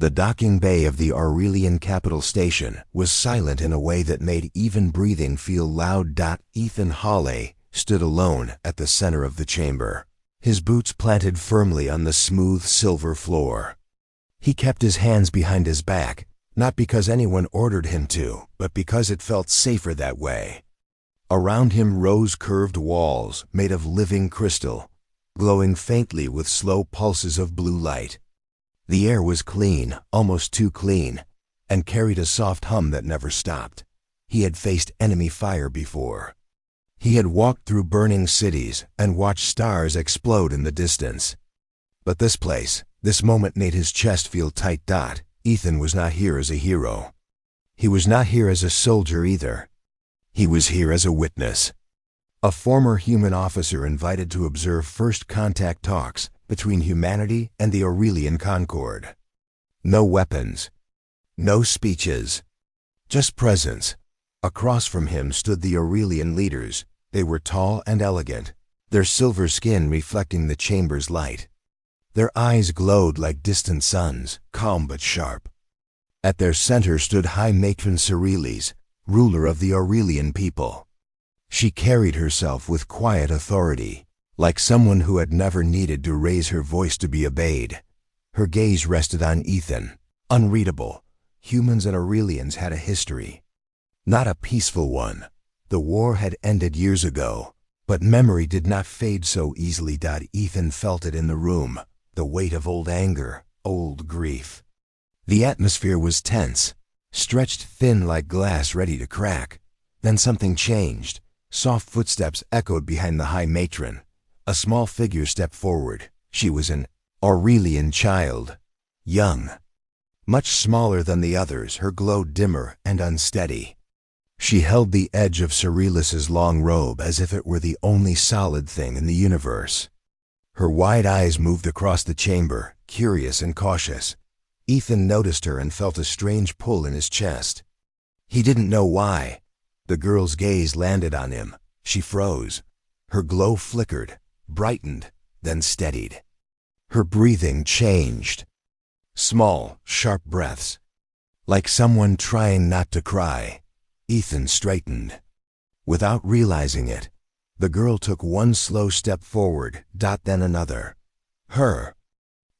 The docking bay of the Aurelian capital station was silent in a way that made even breathing feel loud. Ethan Hawley stood alone at the center of the chamber, his boots planted firmly on the smooth silver floor. He kept his hands behind his back, not because anyone ordered him to, but because it felt safer that way. Around him rose curved walls made of living crystal, glowing faintly with slow pulses of blue light. The air was clean, almost too clean, and carried a soft hum that never stopped. He had faced enemy fire before. He had walked through burning cities and watched stars explode in the distance. But this place, this moment made his chest feel tight. Ethan was not here as a hero. He was not here as a soldier either. He was here as a witness. A former human officer invited to observe first contact talks between humanity and the Aurelian Concord. No weapons. No speeches. Just presence. Across from him stood the Aurelian leaders. They were tall and elegant, their silver skin reflecting the chamber's light. Their eyes glowed like distant suns, calm but sharp. At their center stood High Matron Ceriles, ruler of the Aurelian people. She carried herself with quiet authority, like someone who had never needed to raise her voice to be obeyed. Her gaze rested on Ethan, unreadable. Humans and Aurelians had a history. Not a peaceful one. The war had ended years ago, but memory did not fade so easily. Ethan felt it in the room, the weight of old anger, old grief. The atmosphere was tense, stretched thin like glass ready to crack. Then something changed. Soft footsteps echoed behind the High Matron. A small figure stepped forward. She was an Aurelian child, young. Much smaller than the others, her glow dimmer and unsteady. She held the edge of Cerilis's long robe as if it were the only solid thing in the universe. Her wide eyes moved across the chamber, curious and cautious. Ethan noticed her and felt a strange pull in his chest. He didn't know why. The girl's gaze landed on him. She froze. Her glow flickered, brightened, then steadied. Her breathing changed. Small, sharp breaths. Like someone trying not to cry. Ethan straightened. Without realizing it, the girl took one slow step forward, then another. Her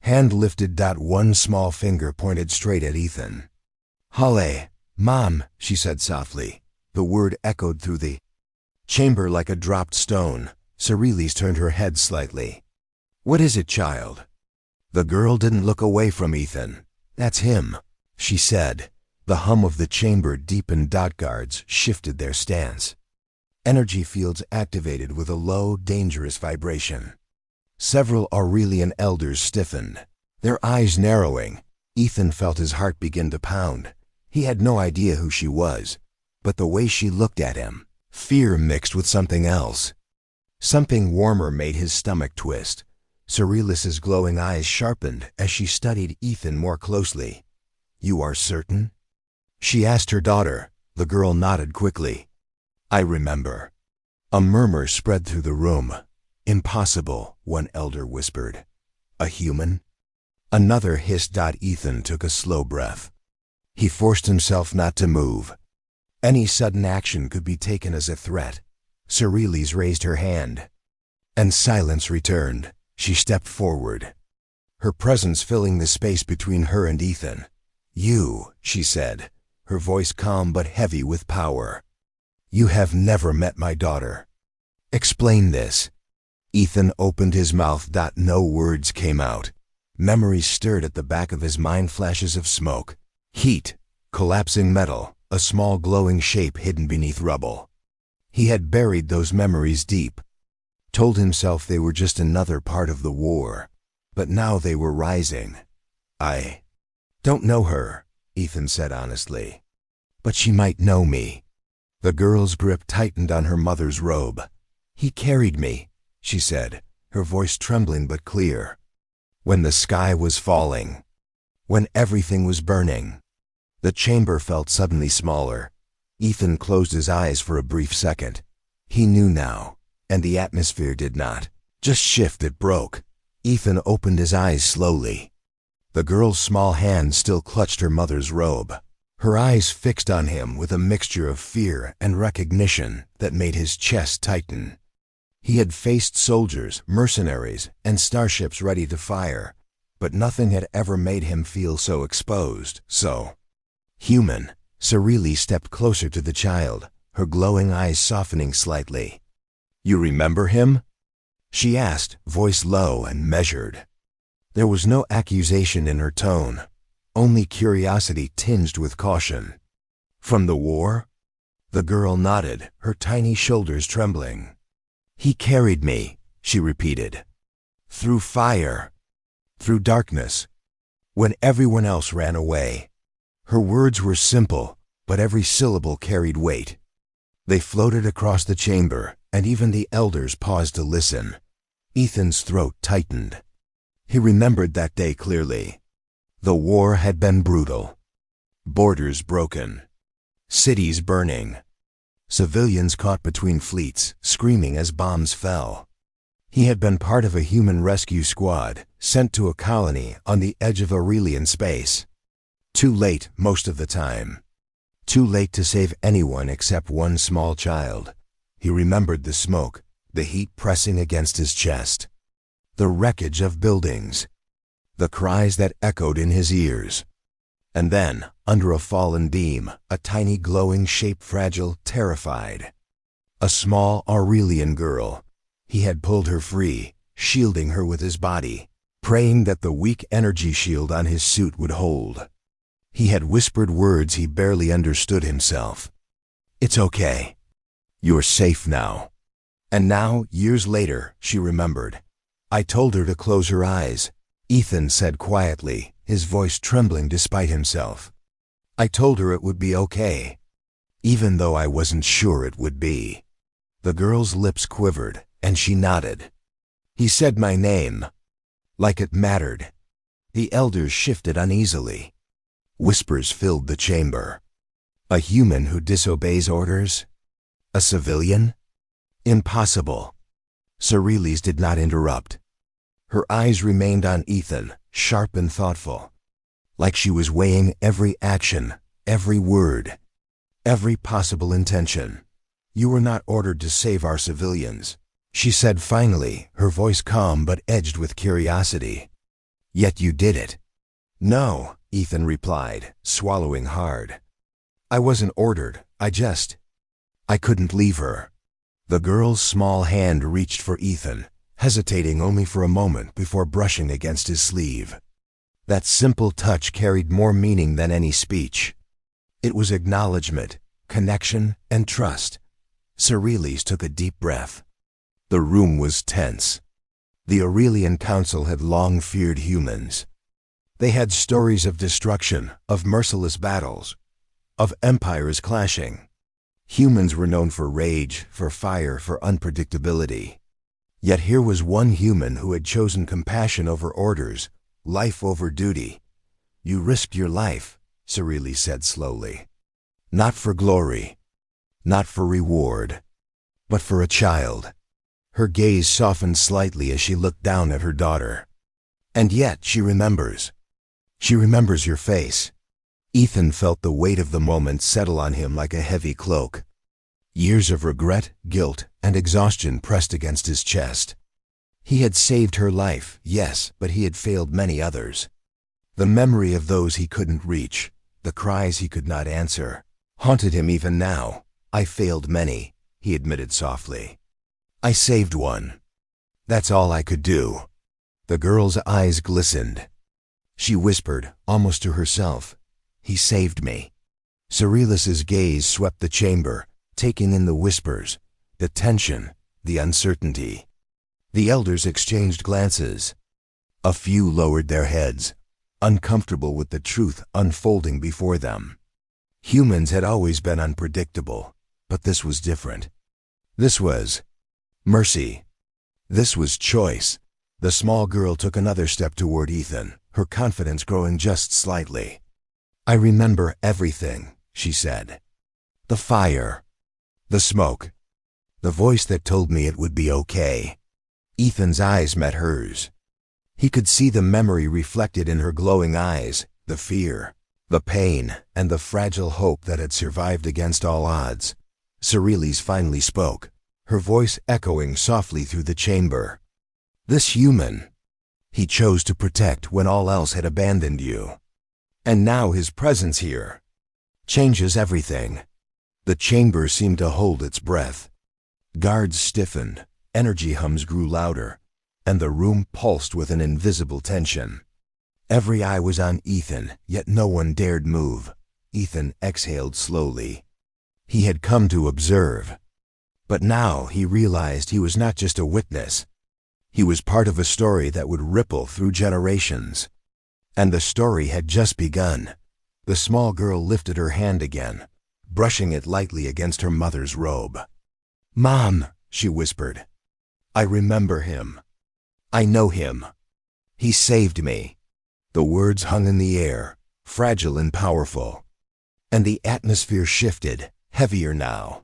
hand lifted. One small finger pointed straight at Ethan. "Halle, Mom," she said softly. The word echoed through the chamber like a dropped stone. Ceriles turned her head slightly. "What is it, child?" The girl didn't look away from Ethan. "That's him," she said. The hum of the chamber deepened. Guards shifted their stance. Energy fields activated with a low, dangerous vibration. Several Aurelian elders stiffened, their eyes narrowing. Ethan felt his heart begin to pound. He had no idea who she was, but the way she looked at him, fear mixed with something else. Something warmer made his stomach twist. Cerilis's glowing eyes sharpened as she studied Ethan more closely. "You are certain?" she asked her daughter. The girl nodded quickly. "I remember." A murmur spread through the room. "Impossible," one elder whispered. "A human?" Another hissed. Ethan took a slow breath. He forced himself not to move. Any sudden action could be taken as a threat. Ceriles raised her hand, and silence returned. She stepped forward, her presence filling the space between her and Ethan. "You," she said, her voice calm but heavy with power. "You have never met my daughter. Explain this." Ethan opened his mouth. No words came out. Memories stirred at the back of his mind, flashes of smoke, heat, collapsing metal, a small glowing shape hidden beneath rubble. He had buried those memories deep, told himself they were just another part of the war, but now they were rising. "I don't know her," Ethan said honestly, "but she might know me." The girl's grip tightened on her mother's robe. "He carried me," she said, her voice trembling but clear. "When the sky was falling, when everything was burning." The chamber felt suddenly smaller. Ethan closed his eyes for a brief second. He knew now, and the atmosphere did not just shift, it broke. Ethan opened his eyes slowly. The girl's small hand still clutched her mother's robe, her eyes fixed on him with a mixture of fear and recognition that made his chest tighten. He had faced soldiers, mercenaries, and starships ready to fire, but nothing had ever made him feel so exposed, so human. Cirili stepped closer to the child, her glowing eyes softening slightly. "You remember him?" she asked, voice low and measured. There was no accusation in her tone, only curiosity tinged with caution. "From the war?" The girl nodded, her tiny shoulders trembling. "He carried me," she repeated. "Through fire, through darkness, when everyone else ran away." Her words were simple, but every syllable carried weight. They floated across the chamber, and even the elders paused to listen. Ethan's throat tightened. He remembered that day clearly. The war had been brutal. Borders broken. Cities burning. Civilians caught between fleets, screaming as bombs fell. He had been part of a human rescue squad, sent to a colony on the edge of Aurelian space. Too late most of the time. Too late to save anyone except one small child. He remembered the smoke, the heat pressing against his chest. The wreckage of buildings. The cries that echoed in his ears. And then, under a fallen beam, a tiny glowing shape, fragile, terrified. A small Aurelian girl. He had pulled her free, shielding her with his body, praying that the weak energy shield on his suit would hold. He had whispered words he barely understood himself. "It's okay. You're safe now." And now, years later, she remembered. "I told her to close her eyes," Ethan said quietly, his voice trembling despite himself. "I told her it would be okay, even though I wasn't sure it would be." The girl's lips quivered, and she nodded. "He said my name, like it mattered." The elders shifted uneasily. Whispers filled the chamber. A human who disobeys orders? A civilian? Impossible. Cirili's did not interrupt. Her eyes remained on Ethan, sharp and thoughtful, like she was weighing every action, every word, every possible intention. "You were not ordered to save our civilians," she said finally, her voice calm but edged with curiosity. "Yet you did it." "No," Ethan replied, swallowing hard. "I wasn't ordered, I couldn't leave her." The girl's small hand reached for Ethan, hesitating only for a moment before brushing against his sleeve. That simple touch carried more meaning than any speech. It was acknowledgement, connection, and trust. Cirili's took a deep breath. The room was tense. The Aurelian Council had long feared humans. They had stories of destruction, of merciless battles, of empires clashing. Humans were known for rage, for fire, for unpredictability. Yet here was one human who had chosen compassion over orders, life over duty. "You risked your life," Cirili said slowly. "Not for glory, not for reward, but for a child." Her gaze softened slightly as she looked down at her daughter. "And yet she remembers. She remembers your face." Ethan felt the weight of the moment settle on him like a heavy cloak. Years of regret, guilt, and exhaustion pressed against his chest. He had saved her life, yes, but he had failed many others. The memory of those he couldn't reach, the cries he could not answer, haunted him even now. "I failed many," he admitted softly. "I saved one. That's all I could do." The girl's eyes glistened. She whispered, almost to herself, "He saved me." Cirilis's gaze swept the chamber, taking in the whispers, the tension, the uncertainty. The elders exchanged glances. A few lowered their heads, uncomfortable with the truth unfolding before them. Humans had always been unpredictable, but this was different. This was mercy. This was choice. The small girl took another step toward Ethan, her confidence growing just slightly. "I remember everything," she said. "The fire, the smoke, the voice that told me it would be okay." Ethan's eyes met hers. He could see the memory reflected in her glowing eyes, the fear, the pain, and the fragile hope that had survived against all odds. Cerilis finally spoke, her voice echoing softly through the chamber. This human he chose to protect when all else had abandoned you. And now his presence here changes everything. The chamber seemed to hold its breath. Guards stiffened, energy hums grew louder, and the room pulsed with an invisible tension. Every eye was on Ethan, yet no one dared move. Ethan exhaled slowly. He had come to observe. But now he realized he was not just a witness. He was part of a story that would ripple through generations. And the story had just begun. The small girl lifted her hand again, brushing it lightly against her mother's robe. "Mom," she whispered, "I remember him. I know him. He saved me." The words hung in the air, fragile and powerful. And the atmosphere shifted, heavier now,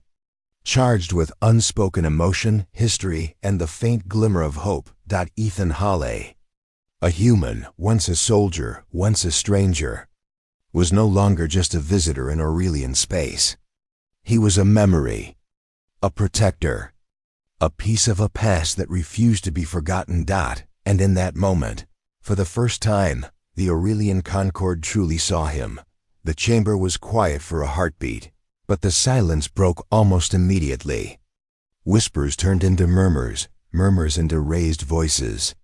charged with unspoken emotion, history, and the faint glimmer of hope. Ethan Hawley, a human, once a soldier, once a stranger, was no longer just a visitor in Aurelian space. He was a memory, a protector, a piece of a past that refused to be forgotten. And in that moment, for the first time, the Aurelian Concord truly saw him. The chamber was quiet for a heartbeat, but the silence broke almost immediately. Whispers turned into murmurs, murmurs into raised voices.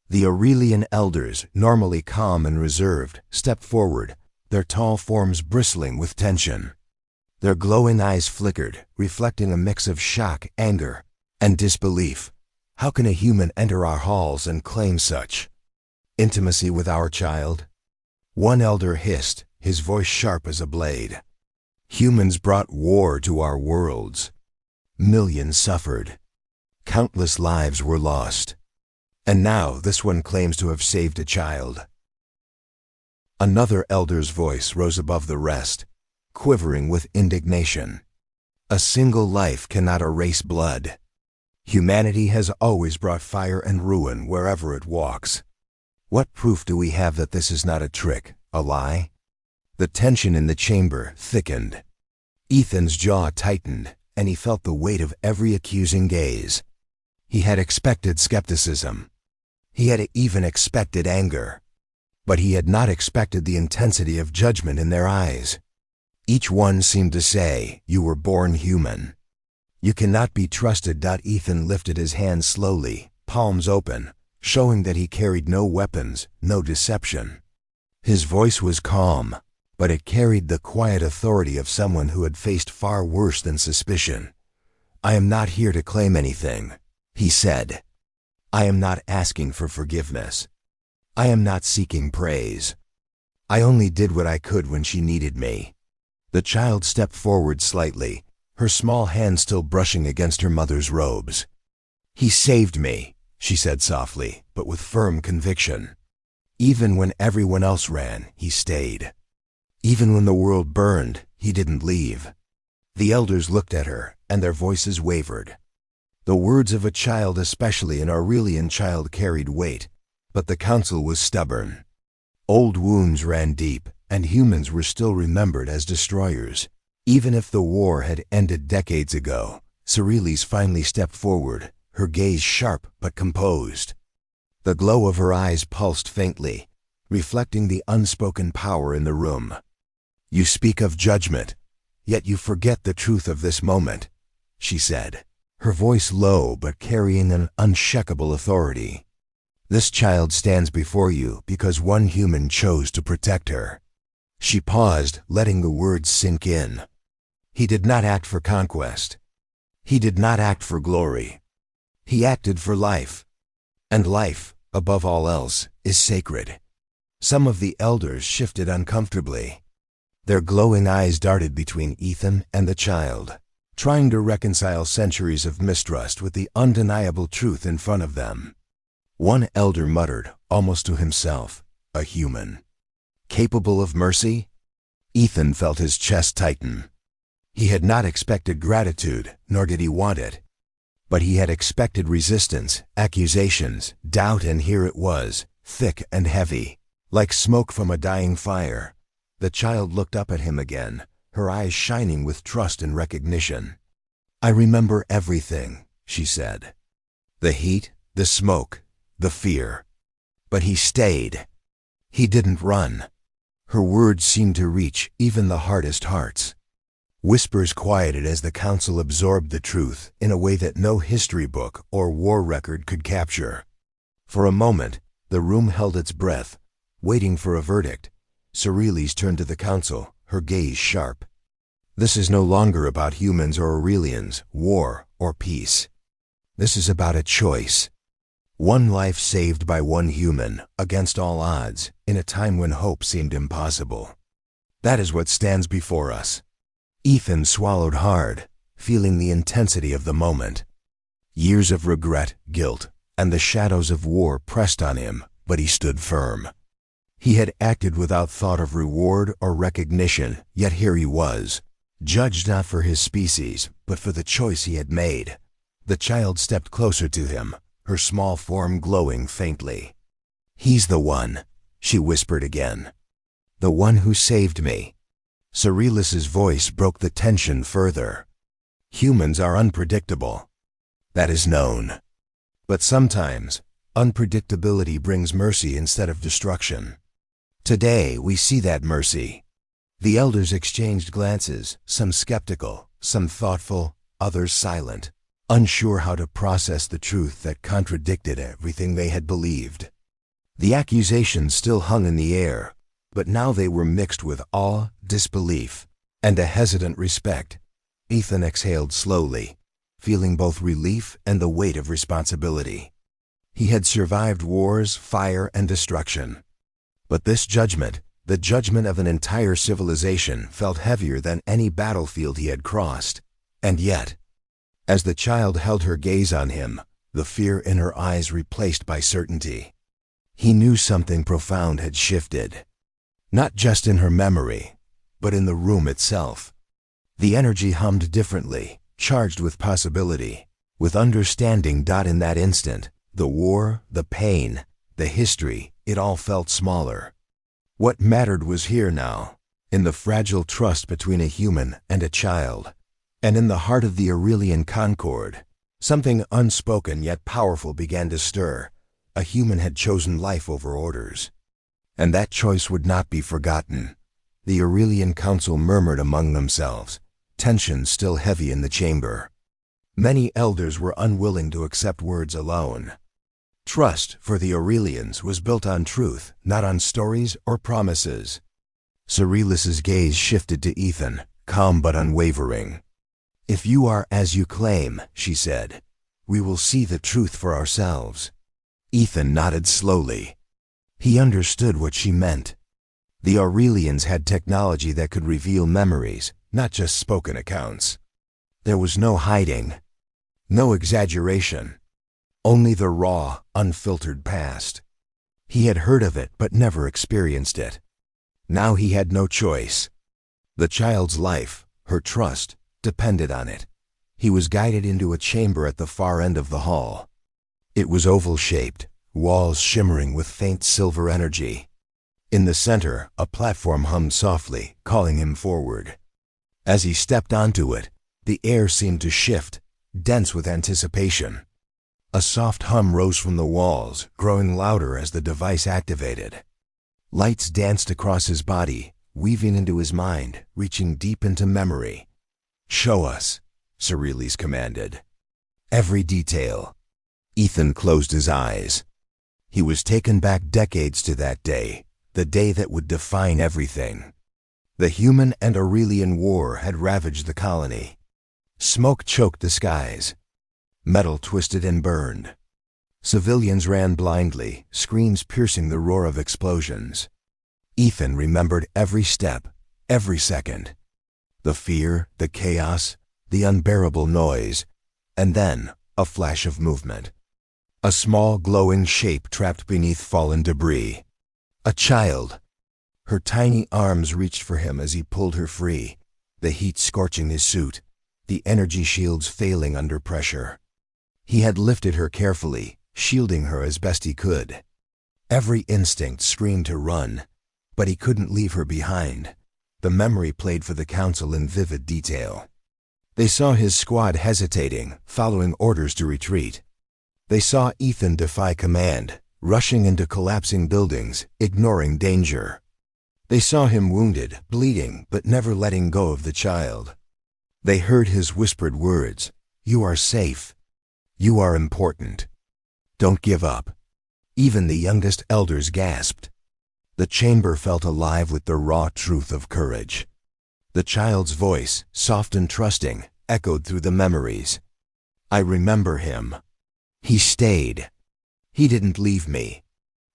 The Aurelian elders, normally calm and reserved, stepped forward, their tall forms bristling with tension. Their glowing eyes flickered, reflecting a mix of shock, anger, and disbelief. How can a human enter our halls and claim such intimacy with our child? One elder hissed, his voice sharp as a blade. Humans brought war to our worlds. Millions suffered. Countless lives were lost. And now this one claims to have saved a child. Another elder's voice rose above the rest, quivering with indignation. A single life cannot erase blood. Humanity has always brought fire and ruin wherever it walks. What proof do we have that this is not a trick, a lie? The tension in the chamber thickened. Ethan's jaw tightened, and he felt the weight of every accusing gaze. He had expected skepticism. He had even expected anger. But he had not expected the intensity of judgment in their eyes. Each one seemed to say, "You were born human. You cannot be trusted." Ethan lifted his hand slowly, palms open, showing that he carried no weapons, no deception. His voice was calm, but it carried the quiet authority of someone who had faced far worse than suspicion. "I am not here to claim anything," he said. "I am not asking for forgiveness. I am not seeking praise. I only did what I could when she needed me." The child stepped forward slightly, her small hand still brushing against her mother's robes. "He saved me," she said softly, but with firm conviction. "Even when everyone else ran, he stayed. Even when the world burned, he didn't leave." The elders looked at her, and their voices wavered. The words of a child, especially an Aurelian child, carried weight, but the council was stubborn. Old wounds ran deep, and humans were still remembered as destroyers. Even if the war had ended decades ago, Cerilis finally stepped forward, her gaze sharp but composed. The glow of her eyes pulsed faintly, reflecting the unspoken power in the room. "You speak of judgment, yet you forget the truth of this moment," she said, her voice low but carrying an unshakable authority. "This child stands before you because one human chose to protect her." She paused, letting the words sink in. He did not act for conquest. He did not act for glory. He acted for life. And life, above all else, is sacred. Some of the elders shifted uncomfortably. Their glowing eyes darted between Ethan and the child, trying to reconcile centuries of mistrust with the undeniable truth in front of them. One elder muttered, almost to himself, "A human. Capable of mercy?" Ethan felt his chest tighten. He had not expected gratitude, nor did he want it. But he had expected resistance, accusations, doubt, and here it was, thick and heavy, like smoke from a dying fire. The child looked up at him again, her eyes shining with trust and recognition. "I remember everything," she said. "The heat, the smoke, the fear." But he stayed. He didn't run. Her words seemed to reach even the hardest hearts. Whispers quieted as the council absorbed the truth in a way that no history book or war record could capture. For a moment, the room held its breath, waiting for a verdict. Cerealis turned to the council, her gaze sharp. "This is no longer about humans or Aurelians, war or peace. This is about a choice. One life saved by one human, against all odds, in a time when hope seemed impossible. That is what stands before us." Ethan swallowed hard, feeling the intensity of the moment. Years of regret, guilt, and the shadows of war pressed on him, but he stood firm. He had acted without thought of reward or recognition, yet here he was, judged not for his species, but for the choice he had made. The child stepped closer to him, her small form glowing faintly. "He's the one," she whispered again. "The one who saved me." Cerealis' voice broke the tension further. "Humans are unpredictable. That is known. But sometimes, unpredictability brings mercy instead of destruction. Today, we see that mercy." The elders exchanged glances, some skeptical, some thoughtful, others silent, unsure how to process the truth that contradicted everything they had believed. The accusations still hung in the air, but now they were mixed with awe, disbelief, and a hesitant respect. Ethan exhaled slowly, feeling both relief and the weight of responsibility. He had survived wars, fire, and destruction. But this judgment, the judgment of an entire civilization, felt heavier than any battlefield he had crossed. And yet, as the child held her gaze on him, the fear in her eyes replaced by certainty, he knew something profound had shifted. Not just in her memory, but in the room itself. The energy hummed differently, charged with possibility, with understanding. In that instant, the war, the pain, the history, it all felt smaller. What mattered was here now, in the fragile trust between a human and a child, and in the heart of the Aurelian concord. Something unspoken yet powerful began to stir. A human had chosen life over orders. And that choice would not be forgotten. The Aurelian council murmured among themselves, tension still heavy in the chamber. Many elders were unwilling to accept words alone. Trust for the Aurelians was built on truth, not on stories or promises. Cerealis' gaze shifted to Ethan, calm but unwavering. "If you are as you claim," she said, "we will see the truth for ourselves." Ethan nodded slowly. He understood what she meant. The Aurelians had technology that could reveal memories, not just spoken accounts. There was no hiding, no exaggeration, only the raw, unfiltered past. He had heard of it but never experienced it. Now he had no choice. The child's life, her trust, depended on it. He was guided into a chamber at the far end of the hall. It was oval-shaped, walls shimmering with faint silver energy. In the center, a platform hummed softly, calling him forward. As he stepped onto it, the air seemed to shift, dense with anticipation. A soft hum rose from the walls, growing louder as the device activated. Lights danced across his body, weaving into his mind, reaching deep into memory. "Show us," Cerealis commanded. "Every detail." Ethan closed his eyes. He was taken back decades to that day, the day that would define everything. The human and Aurelian war had ravaged the colony. Smoke choked the skies. Metal twisted and burned. Civilians ran blindly, screams piercing the roar of explosions. Ethan remembered every step, every second. The fear, the chaos, the unbearable noise, and then a flash of movement. A small glowing shape trapped beneath fallen debris. A child. Her tiny arms reached for him as he pulled her free, the heat scorching his suit, the energy shields failing under pressure. He had lifted her carefully, shielding her as best he could. Every instinct screamed to run, but he couldn't leave her behind. The memory played for the council in vivid detail. They saw his squad hesitating, following orders to retreat. They saw Ethan defy command, rushing into collapsing buildings, ignoring danger. They saw him wounded, bleeding, but never letting go of the child. They heard his whispered words, "You are safe. You are important. Don't give up." Even the youngest elders gasped. The chamber felt alive with the raw truth of courage. The child's voice, soft and trusting, echoed through the memories. "I remember him. He stayed. He didn't leave me."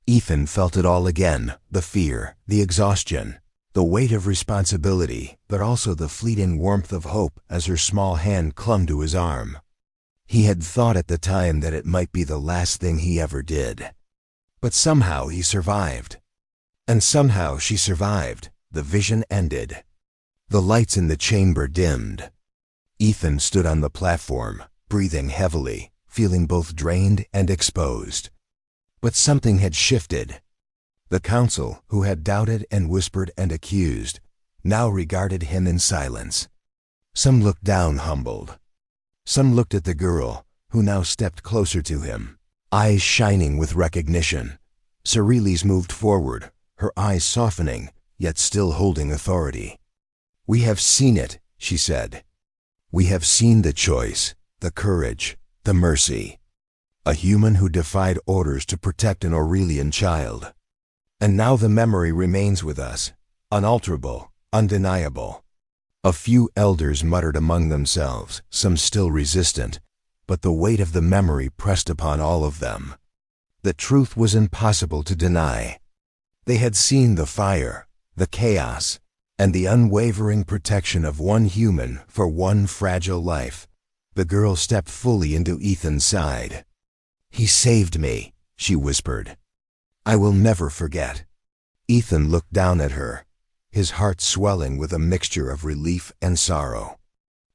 Ethan felt it all again, the fear, the exhaustion, the weight of responsibility, but also the fleeting warmth of hope as her small hand clung to his arm. He had thought at the time that it might be the last thing he ever did. But somehow he survived. And somehow she survived. The vision ended. The lights in the chamber dimmed. Ethan stood on the platform, breathing heavily, feeling both drained and exposed. But something had shifted. The council, who had doubted and whispered and accused, now regarded him in silence. Some looked down, humbled. Some looked at the girl, who now stepped closer to him, eyes shining with recognition. Cerilis moved forward, her eyes softening, yet still holding authority. "We have seen it," she said. "We have seen the choice, the courage, the mercy. A human who defied orders to protect an Aurelian child. And now the memory remains with us, unalterable, undeniable." A few elders muttered among themselves, some still resistant, but the weight of the memory pressed upon all of them. The truth was impossible to deny. They had seen the fire, the chaos, and the unwavering protection of one human for one fragile life. The girl stepped fully into Ethan's side. "He saved me," she whispered. "I will never forget." Ethan looked down at her, his heart swelling with a mixture of relief and sorrow.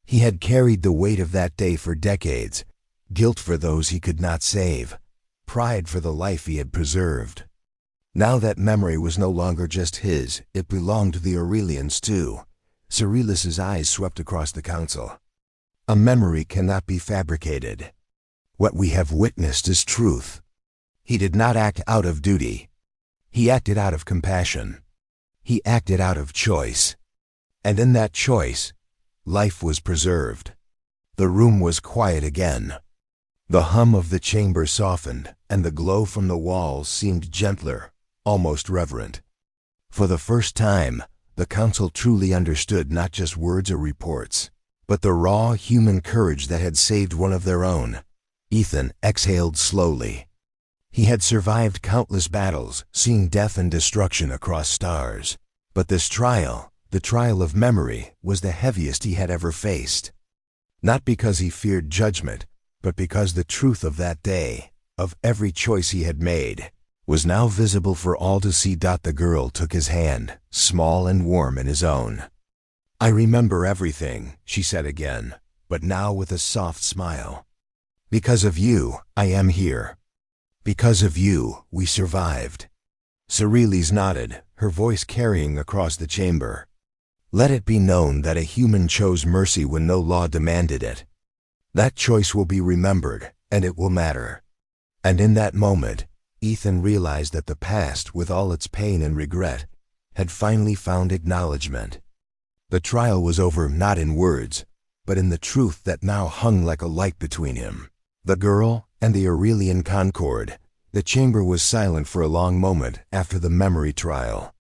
He had carried the weight of that day for decades, guilt for those he could not save, pride for the life he had preserved. Now that memory was no longer just his, it belonged to the Aurelians too. Cerilis's eyes swept across the council. "A memory cannot be fabricated. What we have witnessed is truth." He did not act out of duty. He acted out of compassion. He acted out of choice. And in that choice, life was preserved. The room was quiet again. The hum of the chamber softened, and the glow from the walls seemed gentler, almost reverent. For the first time, the council truly understood not just words or reports, but the raw human courage that had saved one of their own. Ethan exhaled slowly. He had survived countless battles, seeing death and destruction across stars. But this trial, the trial of memory, was the heaviest he had ever faced. Not because he feared judgment, but because the truth of that day, of every choice he had made, was now visible for all to see. The girl took his hand, small and warm in his own. "I remember everything," she said again, but now with a soft smile. "Because of you, I am here. Because of you, we survived." Cerilis nodded, her voice carrying across the chamber. "Let it be known that a human chose mercy when no law demanded it. That choice will be remembered, and it will matter." And in that moment, Ethan realized that the past, with all its pain and regret, had finally found acknowledgement. The trial was over not in words, but in the truth that now hung like a light between him, the girl, and the Aurelian Concord. The chamber was silent for a long moment after the memory trial.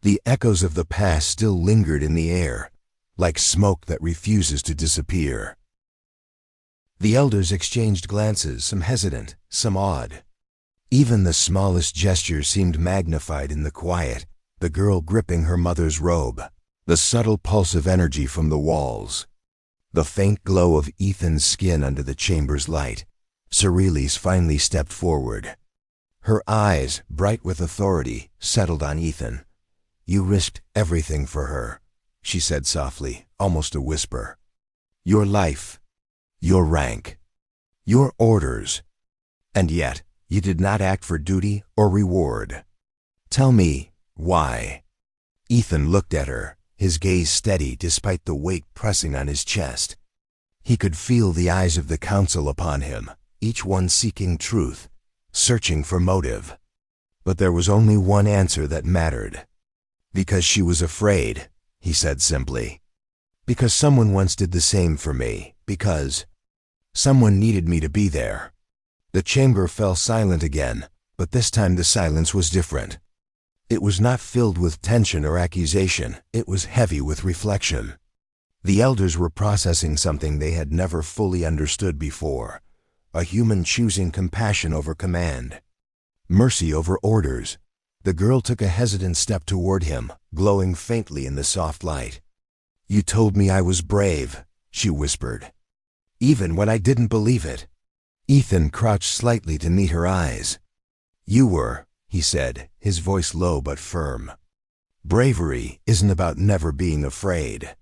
The echoes of the past still lingered in the air, like smoke that refuses to disappear. The elders exchanged glances, some hesitant, some awed. Even the smallest gesture seemed magnified in the quiet, the girl gripping her mother's robe, the subtle pulse of energy from the walls, the faint glow of Ethan's skin under the chamber's light. Cerilis finally stepped forward. Her eyes, bright with authority, settled on Ethan. "You risked everything for her," she said softly, almost a whisper. "Your life, your rank, your orders. And yet, You did not act for duty or reward. Tell me, why?" Ethan looked at her, his gaze steady despite the weight pressing on his chest. He could feel the eyes of the council upon him, each one seeking truth, searching for motive. But there was only one answer that mattered. "Because she was afraid," he said simply. "Because someone once did the same for me. Because someone needed me to be there." The chamber fell silent again, but this time the silence was different. It was not filled with tension or accusation, it was heavy with reflection. The elders were processing something they had never fully understood before, a human choosing compassion over command, mercy over orders. The girl took a hesitant step toward him, glowing faintly in the soft light. "You told me I was brave," she whispered, "even when I didn't believe it." Ethan crouched slightly to meet her eyes. "You were," he said, his voice low but firm. "Bravery isn't about never being afraid.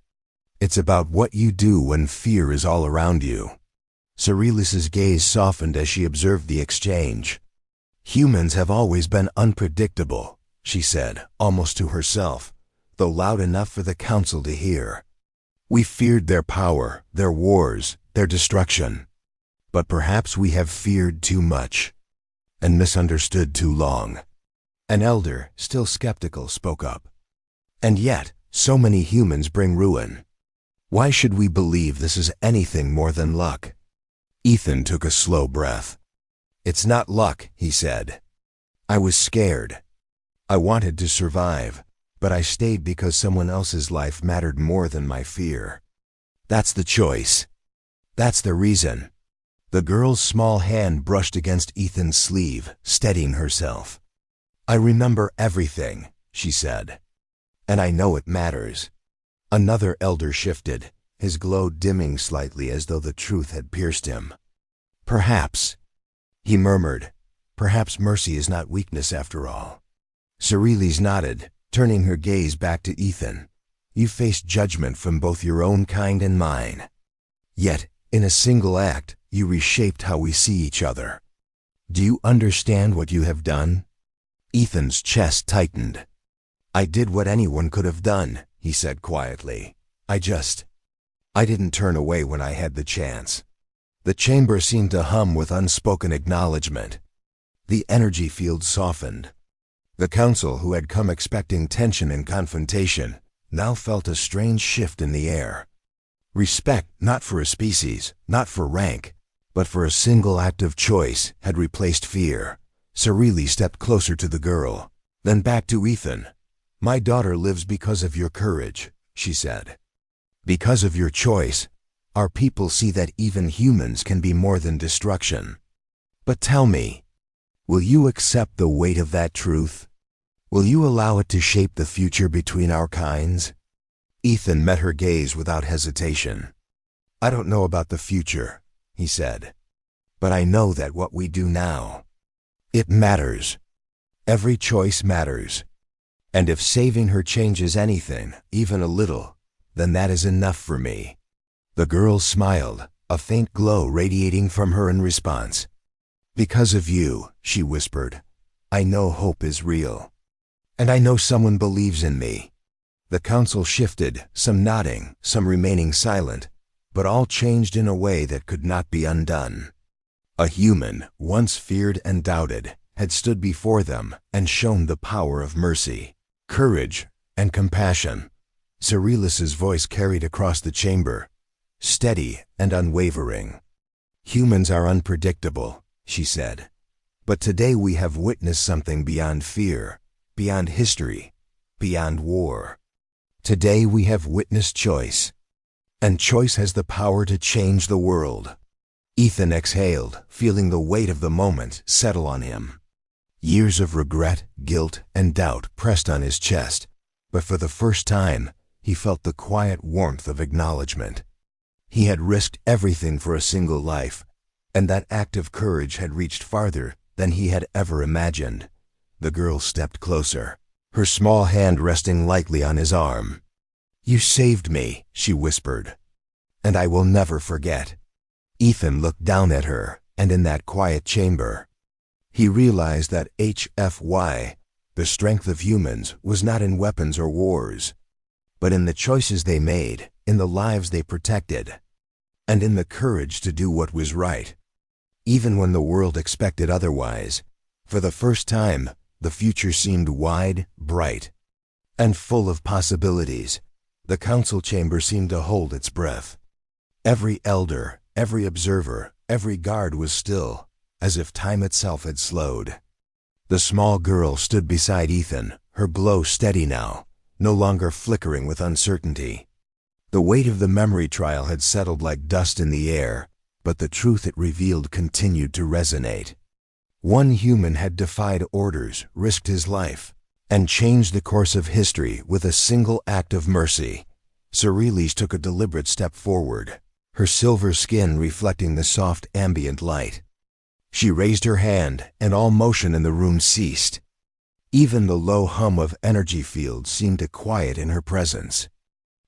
It's about what you do when fear is all around you." Cerilis's gaze softened as she observed the exchange. "Humans have always been unpredictable," she said, almost to herself, though loud enough for the council to hear. "We feared their power, their wars, their destruction. But perhaps we have feared too much and misunderstood too long." An elder, still skeptical, spoke up. "And yet, so many humans bring ruin. Why should we believe this is anything more than luck?" Ethan took a slow breath. "It's not luck," he said. "I was scared. I wanted to survive, but I stayed because someone else's life mattered more than my fear. That's the choice. That's the reason." The girl's small hand brushed against Ethan's sleeve, steadying herself. "I remember everything," she said. "And I know it matters." Another elder shifted, his glow dimming slightly as though the truth had pierced him. "Perhaps," he murmured, "perhaps mercy is not weakness after all." Cerilis nodded, turning her gaze back to Ethan. "You faced judgment from both your own kind and mine. Yet, in a single act, you reshaped how we see each other. Do you understand what you have done?" Ethan's chest tightened. "I did what anyone could have done," he said quietly. I didn't turn away when I had the chance." The chamber seemed to hum with unspoken acknowledgement. The energy field softened. The council, who had come expecting tension and confrontation, now felt a strange shift in the air. Respect, not for a species, not for rank, but for a single act of choice, had replaced fear. Cerilis stepped closer to the girl, then back to Ethan. "My daughter lives because of your courage," she said. "Because of your choice, our people see that even humans can be more than destruction. But tell me, will you accept the weight of that truth? Will you allow it to shape the future between our kinds?" Ethan met her gaze without hesitation. "I don't know about the future," he said, "but I know that what we do now, it matters. Every choice matters. And if saving her changes anything, even a little, then that is enough for me." The girl smiled, a faint glow radiating from her in response. "Because of you," she whispered, "I know hope is real. And I know someone believes in me." The council shifted, some nodding, some remaining silent, but all changed in a way that could not be undone. A human, once feared and doubted, had stood before them and shown the power of mercy, courage, and compassion. Cerilis's voice carried across the chamber, steady and unwavering. "Humans are unpredictable," she said. "But today we have witnessed something beyond fear, beyond history, beyond war. Today we have witnessed choice. And choice has the power to change the world." Ethan exhaled, feeling the weight of the moment settle on him. Years of regret, guilt, and doubt pressed on his chest, but for the first time, he felt the quiet warmth of acknowledgement. He had risked everything for a single life, and that act of courage had reached farther than he had ever imagined. The girl stepped closer, her small hand resting lightly on his arm. "You saved me," she whispered, "and I will never forget." Ethan looked down at her, and in that quiet chamber, He realized that HFY, the strength of humans, was not in weapons or wars, but in the choices they made, in the lives they protected, and in the courage to do what was right, even when the world expected otherwise. For the first time, the future seemed wide, bright, and full of possibilities. The council chamber seemed to hold its breath. Every elder, every observer, every guard was still, as if time itself had slowed. The small girl stood beside Ethan, her glow steady now, no longer flickering with uncertainty. The weight of the memory trial had settled like dust in the air, but the truth it revealed continued to resonate. One human had defied orders, risked his life, and changed the course of history with a single act of mercy. Cerealis took a deliberate step forward, her silver skin reflecting the soft ambient light. She raised her hand, and all motion in the room ceased. Even the low hum of energy fields seemed to quiet in her presence.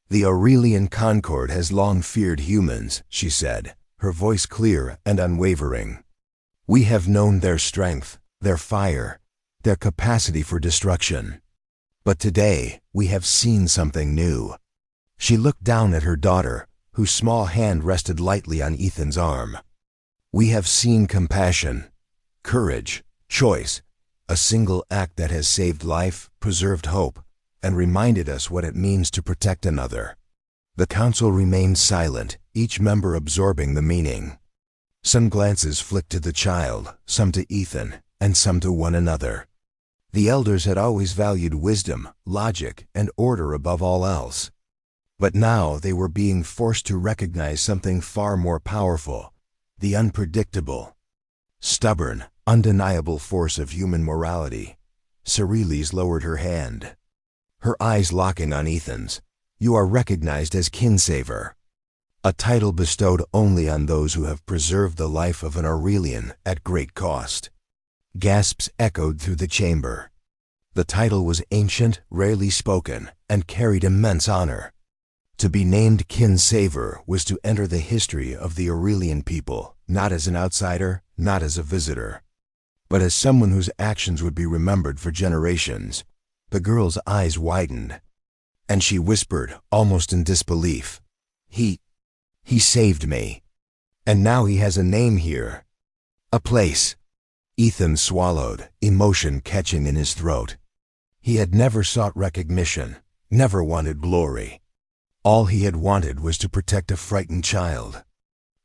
"The Aurelian Concord has long feared humans," she said, her voice clear and unwavering. "We have known their strength, their fire, their capacity for destruction. But today, we have seen something new." She looked down at her daughter, whose small hand rested lightly on Ethan's arm. "We have seen compassion, courage, choice, a single act that has saved life, preserved hope, and reminded us what it means to protect another." The council remained silent, each member absorbing the meaning. Some glances flicked to the child, some to Ethan, and some to one another. The elders had always valued wisdom, logic, and order above all else. But now they were being forced to recognize something far more powerful: the unpredictable, stubborn, undeniable force of human morality. Cerealis lowered her hand, her eyes locking on Ethan's. "You are recognized as Kinsaver, a title bestowed only on those who have preserved the life of an Aurelian at great cost." Gasps echoed through the chamber. The title was ancient, rarely spoken, and carried immense honor. To be named Kinsaver was to enter the history of the Aurelian people, not as an outsider, not as a visitor, but as someone whose actions would be remembered for generations. The girl's eyes widened, and she whispered, almost in disbelief, He saved me. And now he has a name here. A place." Ethan swallowed, emotion catching in his throat. He had never sought recognition, never wanted glory. All he had wanted was to protect a frightened child.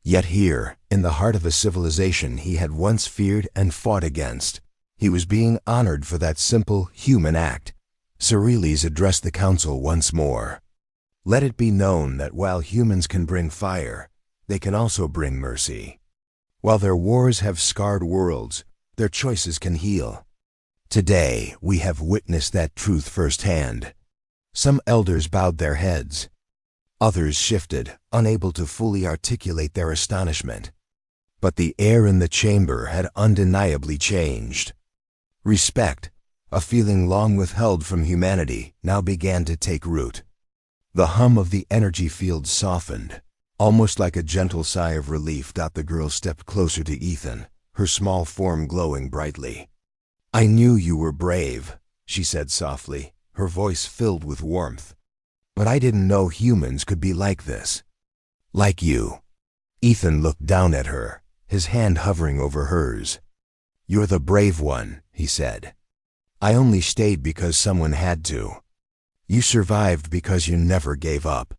Yet here, in the heart of a civilization he had once feared and fought against, he was being honored for that simple, human act. Cerealis addressed the council once more. "Let it be known that while humans can bring fire, they can also bring mercy. While their wars have scarred worlds, their choices can heal. Today, we have witnessed that truth firsthand." Some elders bowed their heads. Others shifted, unable to fully articulate their astonishment. But the air in the chamber had undeniably changed. Respect, a feeling long withheld from humanity, now began to take root. The hum of the energy field softened. Almost like a gentle sigh of relief, the girl stepped closer to Ethan, her small form glowing brightly. "I knew you were brave," she said softly, her voice filled with warmth. "But I didn't know humans could be like this. Like you." Ethan looked down at her, his hand hovering over hers. "You're the brave one," he said. "I only stayed because someone had to. You survived because you never gave up."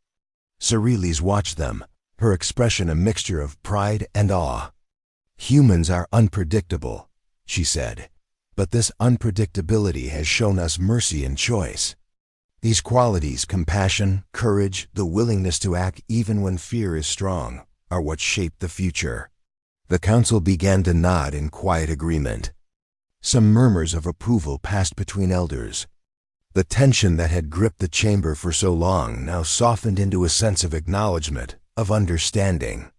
Cerealis watched them, her expression a mixture of pride and awe. "Humans are unpredictable," she said, "but this unpredictability has shown us mercy and choice. These qualities, compassion, courage, the willingness to act even when fear is strong, are what shape the future." The council began to nod in quiet agreement. Some murmurs of approval passed between elders. The tension that had gripped the chamber for so long now softened into a sense of acknowledgement, of understanding.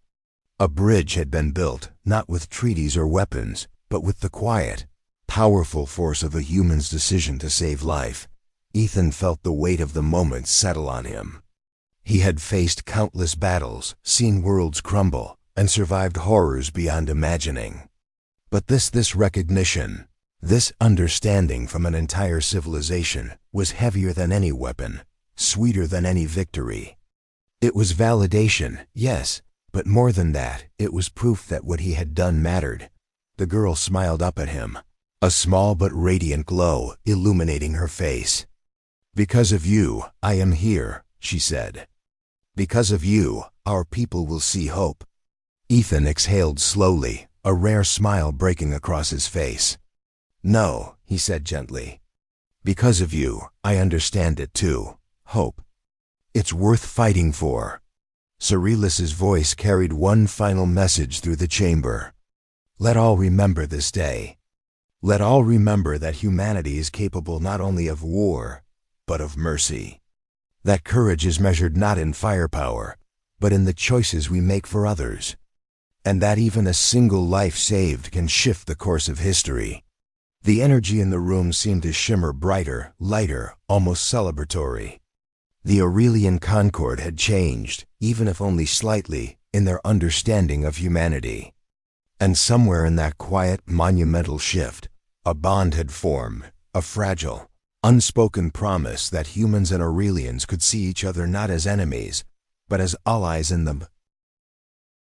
A bridge had been built, not with treaties or weapons, but with the quiet, powerful force of a human's decision to save life. Ethan felt the weight of the moment settle on him. He had faced countless battles, seen worlds crumble, and survived horrors beyond imagining. But this recognition, this understanding from an entire civilization was heavier than any weapon, sweeter than any victory. It was validation, yes, but more than that, it was proof that what he had done mattered. The girl smiled up at him, a small but radiant glow illuminating her face. "Because of you, I am here," she said. "Because of you, our people will see hope." Ethan exhaled slowly, a rare smile breaking across his face. "No," he said gently. "Because of you, I understand it too. Hope. It's worth fighting for." Cerilis's voice carried one final message through the chamber. "Let all remember this day. Let all remember that humanity is capable not only of war, but of mercy. That courage is measured not in firepower, but in the choices we make for others. And that even a single life saved can shift the course of history." The energy in the room seemed to shimmer brighter, lighter, almost celebratory. The Aurelian Concord had changed, even if only slightly, in their understanding of humanity. And somewhere in that quiet, monumental shift, a bond had formed, a fragile, unspoken promise that humans and Aurelians could see each other not as enemies, but as allies in the